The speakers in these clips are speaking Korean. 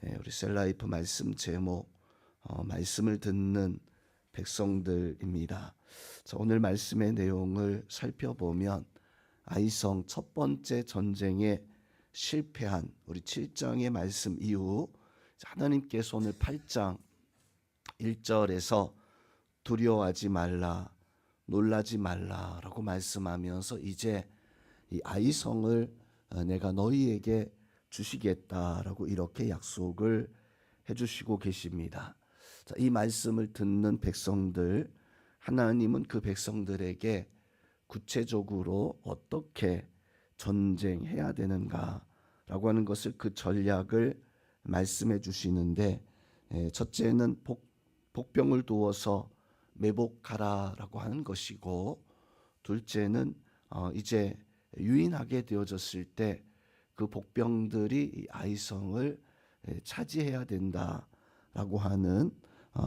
우리 셀라이프 말씀 제목 말씀을 듣는 백성들입니다. 자, 오늘 말씀의 내용을 살펴보면 아이성 첫 번째 전쟁에 실패한 우리 7장의 말씀 이후 하나님께서 오늘 8장 1절에서 두려워하지 말라, 놀라지 말라라고 말씀하면서 이제 이 아이성을 내가 너희에게 주시겠다라고 이렇게 약속을 해주시고 계십니다. 자, 이 말씀을 듣는 백성들, 하나님은 그 백성들에게 구체적으로 어떻게 전쟁해야 되는가라고 하는 것을 그 전략을 말씀해 주시는데, 첫째는 복병을 두어서 매복하라라고 하는 것이고, 둘째는 이제 유인하게 되어졌을 때 그 복병들이 아이성을 차지해야 된다라고 하는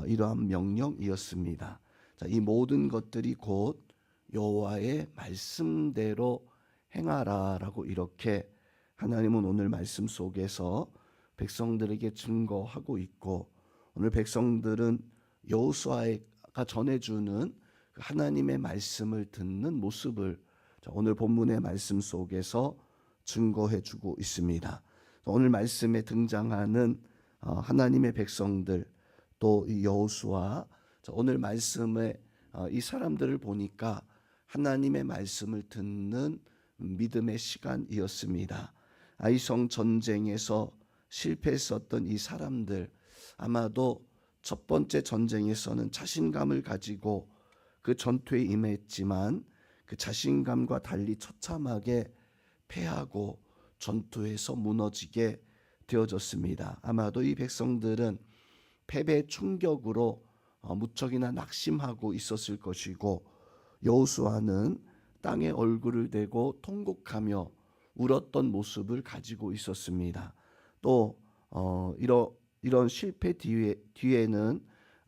이러한 명령이었습니다. 자, 이 모든 것들이 곧 여호와의 말씀대로 행하라라고 이렇게 하나님은 오늘 말씀 속에서 백성들에게 증거하고 있고, 오늘 백성들은 여호수아가 전해주는 하나님의 말씀을 듣는 모습을 오늘 본문의 말씀 속에서 증거해주고 있습니다. 오늘 말씀에 등장하는 하나님의 백성들, 또 여호수아, 오늘 말씀에 이 사람들을 보니까 하나님의 말씀을 듣는 믿음의 시간이었습니다. 아이성 전쟁에서 실패했었던 이 사람들, 아마도 첫 번째 전쟁에서는 자신감을 가지고 그 전투에 임했지만 그 자신감과 달리 처참하게 패하고 전투에서 무너지게 되어졌습니다. 아마도 이 백성들은 패배 충격으로 무척이나 낙심하고 있었을 것이고, 여호수아는 땅에 얼굴을 대고 통곡하며 울었던 모습을 가지고 있었습니다. 또 이런 실패 뒤에는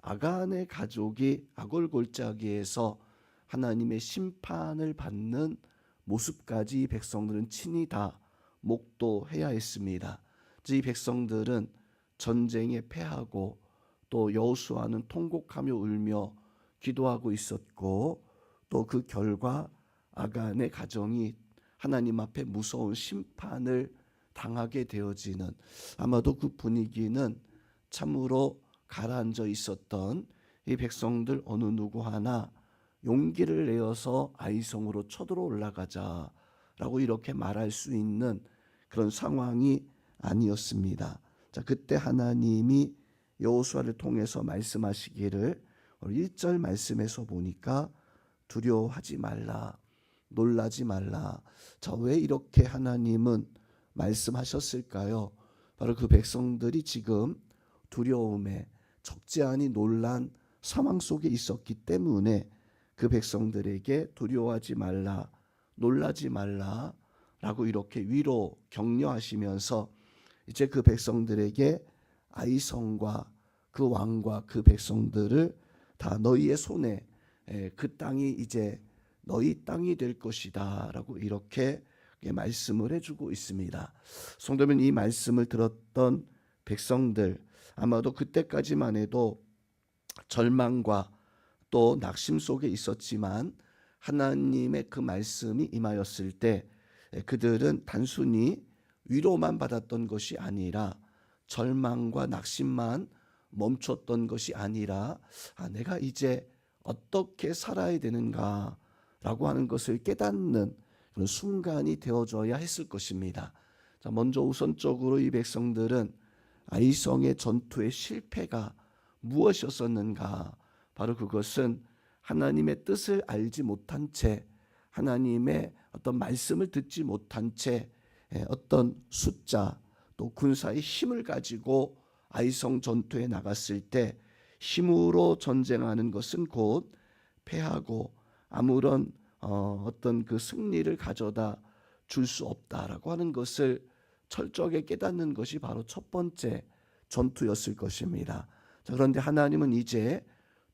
아간의 가족이 아골골짜기에서 하나님의 심판을 받는 모습까지 백성들은 친히 다 목도해야 했습니다. 이 백성들은 전쟁에 패하고 또 여호수아는 통곡하며 울며 기도하고 있었고, 또 그 결과 아간의 가정이 하나님 앞에 무서운 심판을 당하게 되어지는, 아마도 그 분위기는 참으로 가라앉아 있었던 이 백성들 어느 누구 하나 용기를 내어서 아이성으로 쳐들어 올라가자라고 이렇게 말할 수 있는 그런 상황이 아니었습니다. 자, 그때 하나님이 여호수아를 통해서 말씀하시기를 1절 말씀에서 보니까 두려워하지 말라, 놀라지 말라. 자, 왜 이렇게 하나님은 말씀하셨을까요? 바로 그 백성들이 지금 두려움에 적지 않은 놀란 상황 속에 있었기 때문에 그 백성들에게 두려워하지 말라, 놀라지 말라 라고 이렇게 위로 격려하시면서 이제 그 백성들에게 아이성과 그 왕과 그 백성들을 다 너희의 손에, 그 땅이 이제 너희 땅이 될 것이다 라고 이렇게 말씀을 해주고 있습니다. 성도면, 이 말씀을 들었던 백성들, 아마도 그때까지만 해도 절망과 또 낙심 속에 있었지만 하나님의 그 말씀이 임하였을 때 그들은 단순히 위로만 받았던 것이 아니라 절망과 낙심만 멈췄던 것이 아니라 내가 이제 어떻게 살아야 되는가라고 하는 것을 깨닫는 그런 순간이 되어져야 했을 것입니다. 자, 먼저 우선적으로 이 백성들은 아이성의 전투의 실패가 무엇이었었는가, 바로 그것은 하나님의 뜻을 알지 못한 채, 하나님의 어떤 말씀을 듣지 못한 채 어떤 숫자 또 군사의 힘을 가지고 아이성 전투에 나갔을 때 힘으로 전쟁하는 것은 곧 패하고 아무런 어떤 그 승리를 가져다 줄 수 없다라고 하는 것을 철저하게 깨닫는 것이 바로 첫 번째 전투였을 것입니다. 자, 그런데 하나님은 이제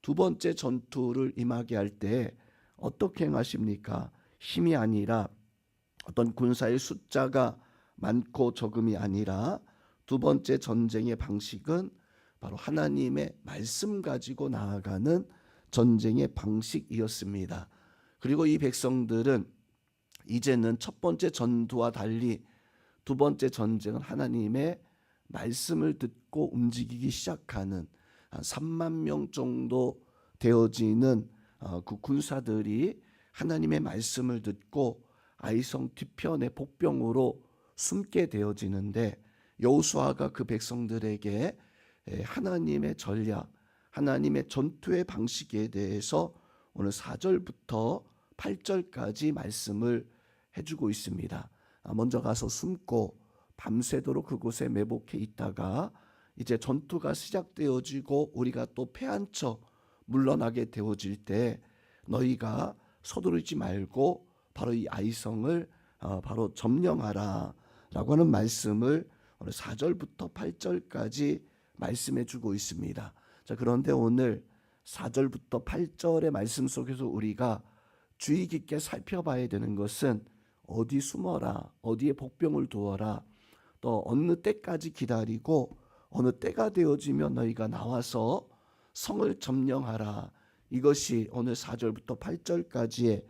두 번째 전투를 임하게 할 때 어떻게 행하십니까? 힘이 아니라 어떤 군사의 숫자가 많고 적음이 아니라 두 번째 전쟁의 방식은 바로 하나님의 말씀 가지고 나아가는 전쟁의 방식이었습니다. 그리고 이 백성들은 이제는 첫 번째 전투와 달리 두 번째 전쟁은 하나님의 말씀을 듣고 움직이기 시작하는 한 3만 명 정도 되어지는 그 군사들이 하나님의 말씀을 듣고 아이성 뒤편의 복병으로 숨게 되어지는데, 여호수아가 그 백성들에게 하나님의 전략, 하나님의 전투의 방식에 대해서 오늘 4절부터 8절까지 말씀을 해주고 있습니다. 먼저 가서 숨고 밤새도록 그곳에 매복해 있다가 이제 전투가 시작되어지고 우리가 또 패한 척 물러나게 되어질 때 너희가 서두르지 말고 바로 이 아이성을 바로 점령하라 라고 하는 말씀을 오늘 4절부터 8절까지 말씀해 주고 있습니다. 자, 그런데 오늘 4절부터 8절의 말씀 속에서 우리가 주의 깊게 살펴봐야 되는 것은 어디 숨어라, 어디에 복병을 두어라, 또 어느 때까지 기다리고 어느 때가 되어지면 너희가 나와서 성을 점령하라, 이것이 오늘 4절부터 8절까지의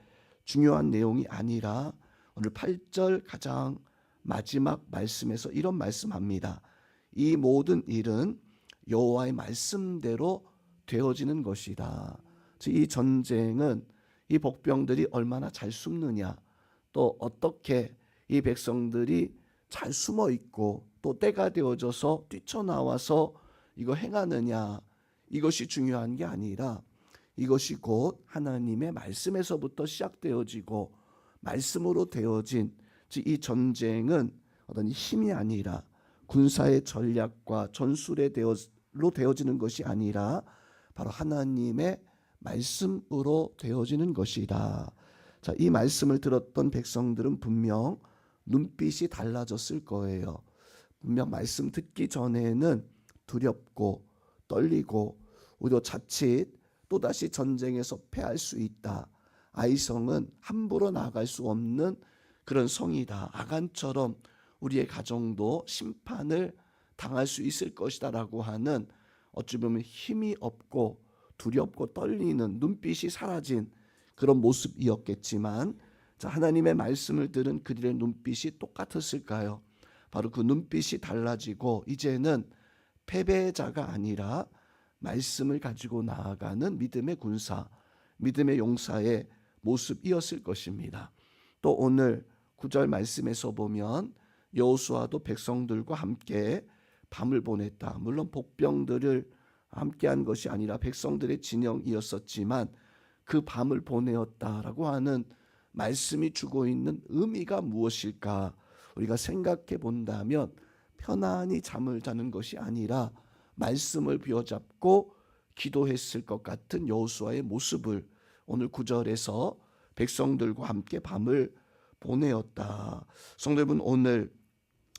중요한 내용이 아니라 오늘 8절 가장 마지막 말씀에서 이런 말씀합니다. 이 모든 일은 여호와의 말씀대로 되어지는 것이다. 이 전쟁은 이 복병들이 얼마나 잘 숨느냐, 또 어떻게 이 백성들이 잘 숨어 있고 또 때가 되어져서 뛰쳐나와서 이거 행하느냐, 이것이 중요한 게 아니라 이것이 곧 하나님의 말씀에서부터 시작되어지고 말씀으로 되어진 이 전쟁은 어떤 힘이 아니라 군사의 전략과 전술로 되어지는 것이 아니라 바로 하나님의 말씀으로 되어지는 것이다. 자, 이 말씀을 들었던 백성들은 분명 눈빛이 달라졌을 거예요. 분명 말씀 듣기 전에는 두렵고 떨리고 우리도 자칫 또다시 전쟁에서 패할 수 있다. 아이성은 함부로 나갈 수 없는 그런 성이다. 아간처럼 우리의 가정도 심판을 당할 수 있을 것이다 라고 하는, 어찌 보면 힘이 없고 두렵고 떨리는, 눈빛이 사라진 그런 모습이었겠지만, 자, 하나님의 말씀을 들은 그들의 눈빛이 똑같았을까요? 바로 그 눈빛이 달라지고 이제는 패배자가 아니라 말씀을 가지고 나아가는 믿음의 군사, 믿음의 용사의 모습이었을 것입니다. 또 오늘 9절 말씀에서 보면 여호수아도 백성들과 함께 밤을 보냈다. 물론 복병들을 함께한 것이 아니라 백성들의 진영이었었지만 그 밤을 보내었다라고 하는 말씀이 주고 있는 의미가 무엇일까? 우리가 생각해 본다면 편안히 잠을 자는 것이 아니라 말씀을 부여잡고 기도했을 것 같은 여호수아의 모습을 오늘 9절에서 백성들과 함께 밤을 보내었다. 성도 여러분, 오늘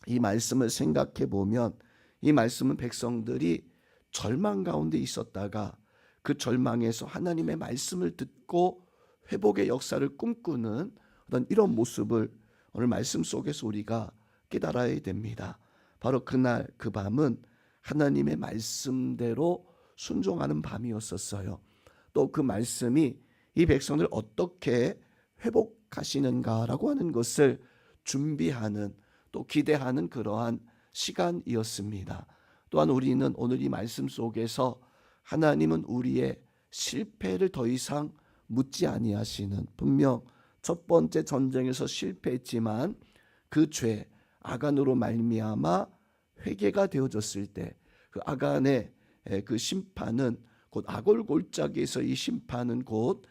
이 말씀을 생각해 보면 이 말씀은 백성들이 절망 가운데 있었다가 그 절망에서 하나님의 말씀을 듣고 회복의 역사를 꿈꾸는 어떤 이런 모습을 오늘 말씀 속에서 우리가 깨달아야 됩니다. 바로 그날 그 밤은 하나님의 말씀대로 순종하는 밤이었었어요. 또 그 말씀이 이 백성을 어떻게 회복하시는가라고 하는 것을 준비하는, 또 기대하는 그러한 시간이었습니다. 또한 우리는 오늘 이 말씀 속에서 하나님은 우리의 실패를 더 이상 묻지 아니하시는, 분명 첫 번째 전쟁에서 실패했지만 그 죄 아간으로 말미암아 회개가 되어졌을 때 그 아간의 그 심판은 곧 아골골짜기에서 이 심판은 곧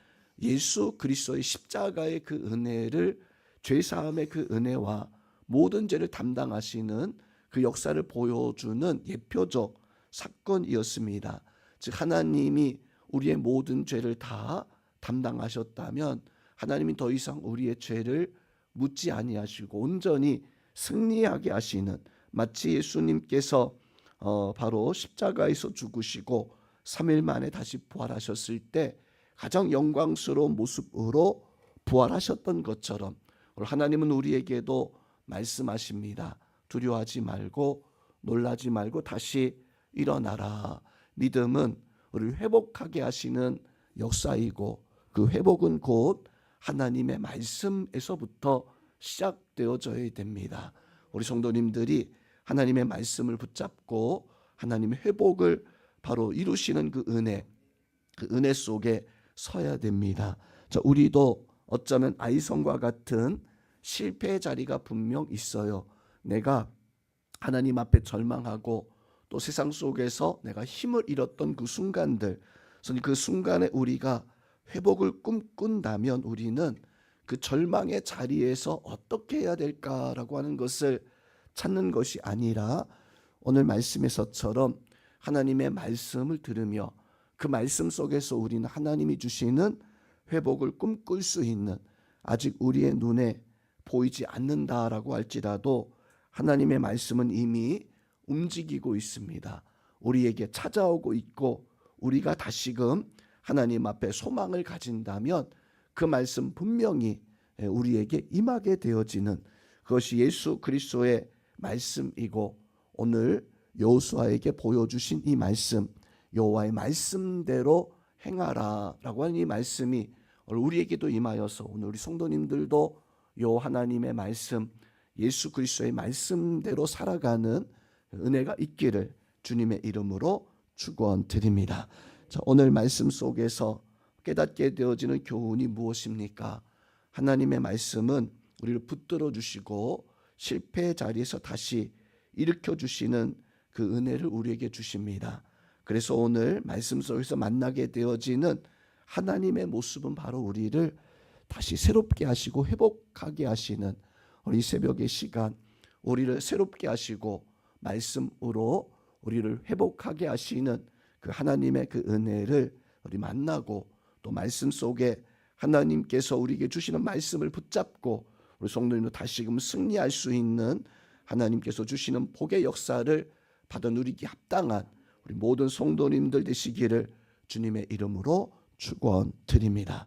예수 그리스도의 십자가의 그 은혜를, 죄사함의 그 은혜와 모든 죄를 담당하시는 그 역사를 보여주는 예표적 사건이었습니다. 즉 하나님이 우리의 모든 죄를 다 담당하셨다면 하나님이 더 이상 우리의 죄를 묻지 아니하시고 온전히 승리하게 하시는, 마치 예수님께서 바로 십자가에서 죽으시고 3일 만에 다시 부활하셨을 때 가장 영광스러운 모습으로 부활하셨던 것처럼 오늘 하나님은 우리에게도 말씀하십니다. 두려워하지 말고 놀라지 말고 다시 일어나라. 믿음은 우리를 회복하게 하시는 역사이고 그 회복은 곧 하나님의 말씀에서부터 시작되어져야 됩니다. 우리 성도님들이 하나님의 말씀을 붙잡고 하나님의 회복을 바로 이루시는 그 은혜 속에 서야 됩니다. 자, 우리도 어쩌면 아이성과 같은 실패의 자리가 분명 있어요. 내가 하나님 앞에 절망하고 또 세상 속에서 내가 힘을 잃었던 그 순간들, 그 순간에 우리가 회복을 꿈꾼다면 우리는 그 절망의 자리에서 어떻게 해야 될까라고 하는 것을 찾는 것이 아니라 오늘 말씀에서처럼 하나님의 말씀을 들으며 그 말씀 속에서 우리는 하나님이 주시는 회복을 꿈꿀 수 있는, 아직 우리의 눈에 보이지 않는다라고 할지라도 하나님의 말씀은 이미 움직이고 있습니다. 우리에게 찾아오고 있고 우리가 다시금 하나님 앞에 소망을 가진다면 그 말씀 분명히 우리에게 임하게 되어지는 그것이 예수 그리스도의 말씀이고, 오늘 여호수아에게 보여주신 이 말씀, 여호와의 말씀대로 행하라라고 하는 이 말씀이 우리에게도 임하여서 오늘 우리 성도님들도 요 하나님의 말씀, 예수 그리스도의 말씀대로 살아가는 은혜가 있기를 주님의 이름으로 축원드립니다. 자, 오늘 말씀 속에서 깨닫게 되어지는 교훈이 무엇입니까? 하나님의 말씀은 우리를 붙들어 주시고 실패의 자리에서 다시 일으켜 주시는 그 은혜를 우리에게 주십니다. 그래서 오늘 말씀 속에서 만나게 되어지는 하나님의 모습은 바로 우리를 다시 새롭게 하시고 회복하게 하시는, 우리 새벽의 시간 우리를 새롭게 하시고 말씀으로 우리를 회복하게 하시는 그 하나님의 그 은혜를 우리 만나고, 또 말씀 속에 하나님께서 우리에게 주시는 말씀을 붙잡고 우리 성도님도 다시금 승리할 수 있는 하나님께서 주시는 복의 역사를 받아 누리기 합당한 우리 모든 성도님들 되시기를 주님의 이름으로 축원드립니다.